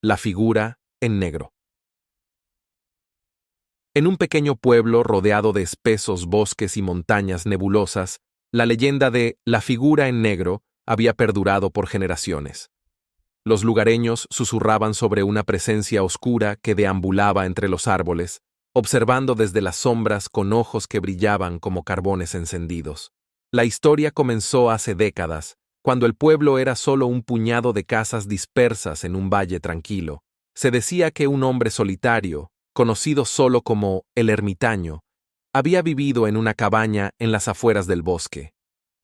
La figura en negro. En un pequeño pueblo rodeado de espesos bosques y montañas nebulosas, la leyenda de la figura en negro había perdurado por generaciones. Los lugareños susurraban sobre una presencia oscura que deambulaba entre los árboles, observando desde las sombras con ojos que brillaban como carbones encendidos. La historia comenzó hace décadas, cuando el pueblo era solo un puñado de casas dispersas en un valle tranquilo. Se decía que un hombre solitario, conocido solo como el ermitaño, había vivido en una cabaña en las afueras del bosque.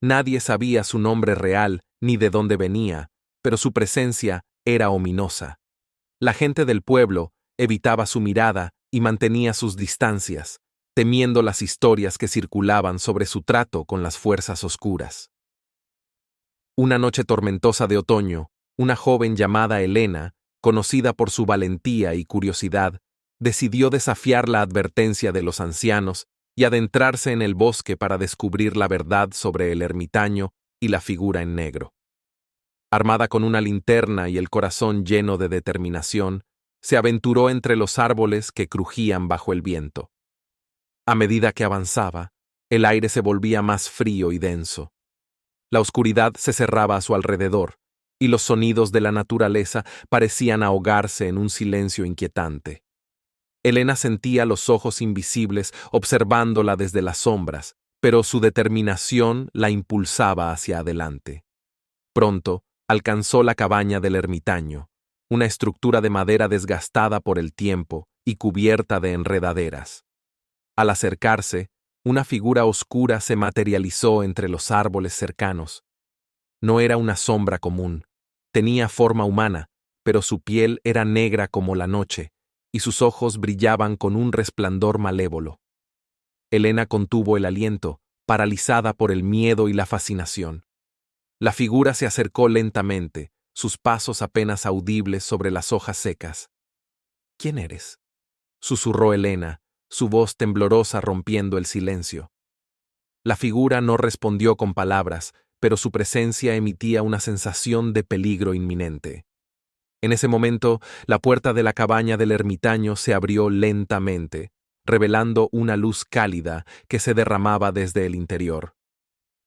Nadie sabía su nombre real ni de dónde venía, pero su presencia era ominosa. La gente del pueblo evitaba su mirada y mantenía sus distancias, temiendo las historias que circulaban sobre su trato con las fuerzas oscuras. Una noche tormentosa de otoño, una joven llamada Elena, conocida por su valentía y curiosidad, decidió desafiar la advertencia de los ancianos y adentrarse en el bosque para descubrir la verdad sobre el ermitaño y la figura en negro. Armada con una linterna y el corazón lleno de determinación, se aventuró entre los árboles que crujían bajo el viento. A medida que avanzaba, el aire se volvía más frío y denso. La oscuridad se cerraba a su alrededor, y los sonidos de la naturaleza parecían ahogarse en un silencio inquietante. Elena sentía los ojos invisibles observándola desde las sombras, pero su determinación la impulsaba hacia adelante. Pronto, alcanzó la cabaña del ermitaño, una estructura de madera desgastada por el tiempo y cubierta de enredaderas. Al acercarse, una figura oscura se materializó entre los árboles cercanos. No era una sombra común. Tenía forma humana, pero su piel era negra como la noche, y sus ojos brillaban con un resplandor malévolo. Elena contuvo el aliento, paralizada por el miedo y la fascinación. La figura se acercó lentamente, sus pasos apenas audibles sobre las hojas secas. «¿Quién eres?», susurró Elena, su voz temblorosa rompiendo el silencio. La figura no respondió con palabras, pero su presencia emitía una sensación de peligro inminente. En ese momento, la puerta de la cabaña del ermitaño se abrió lentamente, revelando una luz cálida que se derramaba desde el interior.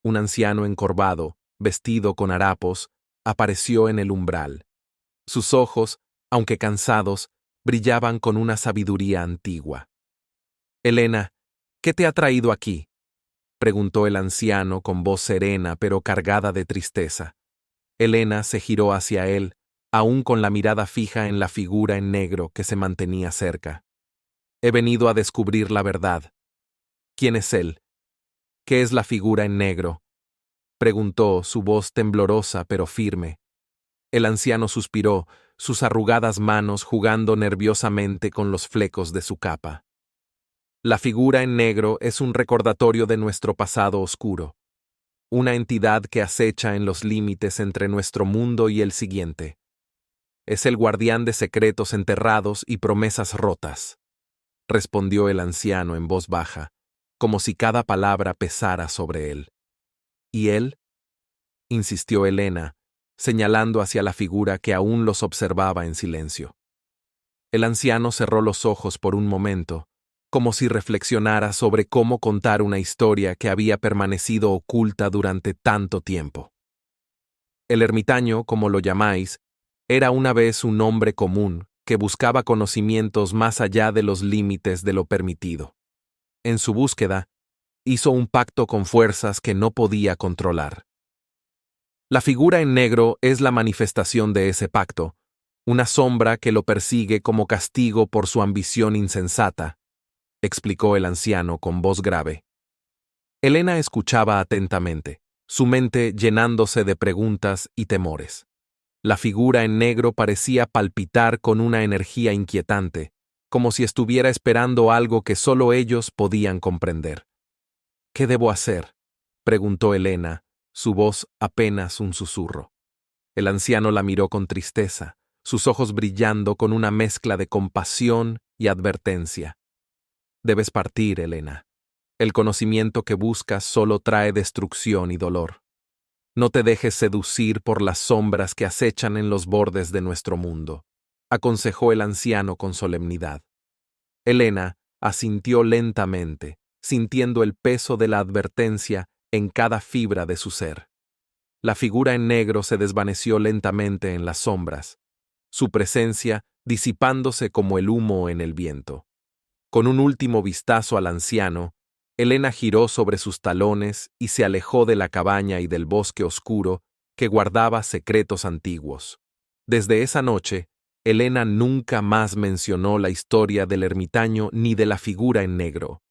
Un anciano encorvado, vestido con harapos, apareció en el umbral. Sus ojos, aunque cansados, brillaban con una sabiduría antigua. «Elena, ¿qué te ha traído aquí?», preguntó el anciano con voz serena pero cargada de tristeza. Elena se giró hacia él, aún con la mirada fija en la figura en negro que se mantenía cerca. «He venido a descubrir la verdad». «¿Quién es él? ¿Qué es la figura en negro?», preguntó, su voz temblorosa pero firme. El anciano suspiró, sus arrugadas manos jugando nerviosamente con los flecos de su capa. «La figura en negro es un recordatorio de nuestro pasado oscuro, una entidad que acecha en los límites entre nuestro mundo y el siguiente. Es el guardián de secretos enterrados y promesas rotas», respondió el anciano en voz baja, como si cada palabra pesara sobre él. «¿Y él?», insistió Elena, señalando hacia la figura que aún los observaba en silencio. El anciano cerró los ojos por un momento, como si reflexionara sobre cómo contar una historia que había permanecido oculta durante tanto tiempo. El ermitaño, como lo llamáis, era una vez un hombre común que buscaba conocimientos más allá de los límites de lo permitido. En su búsqueda, hizo un pacto con fuerzas que no podía controlar. La figura en negro es la manifestación de ese pacto, una sombra que lo persigue como castigo por su ambición insensata, explicó el anciano con voz grave. Elena escuchaba atentamente, su mente llenándose de preguntas y temores. La figura en negro parecía palpitar con una energía inquietante, como si estuviera esperando algo que solo ellos podían comprender. «¿Qué debo hacer?», preguntó Elena, su voz apenas un susurro. El anciano la miró con tristeza, sus ojos brillando con una mezcla de compasión y advertencia. «Debes partir, Elena. El conocimiento que buscas solo trae destrucción y dolor. No te dejes seducir por las sombras que acechan en los bordes de nuestro mundo. aconsejó el anciano con solemnidad. Elena asintió lentamente, sintiendo el peso de la advertencia en cada fibra de su ser. La figura en negro se desvaneció lentamente en las sombras, su presencia disipándose como el humo en el viento. Con un último vistazo al anciano, Elena giró sobre sus talones y se alejó de la cabaña y del bosque oscuro que guardaba secretos antiguos. Desde esa noche, Elena nunca más mencionó la historia del ermitaño ni de la figura en negro.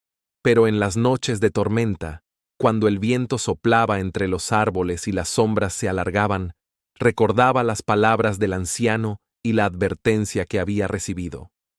Pero en las noches de tormenta, cuando el viento soplaba entre los árboles y las sombras se alargaban, recordaba las palabras del anciano y la advertencia que había recibido.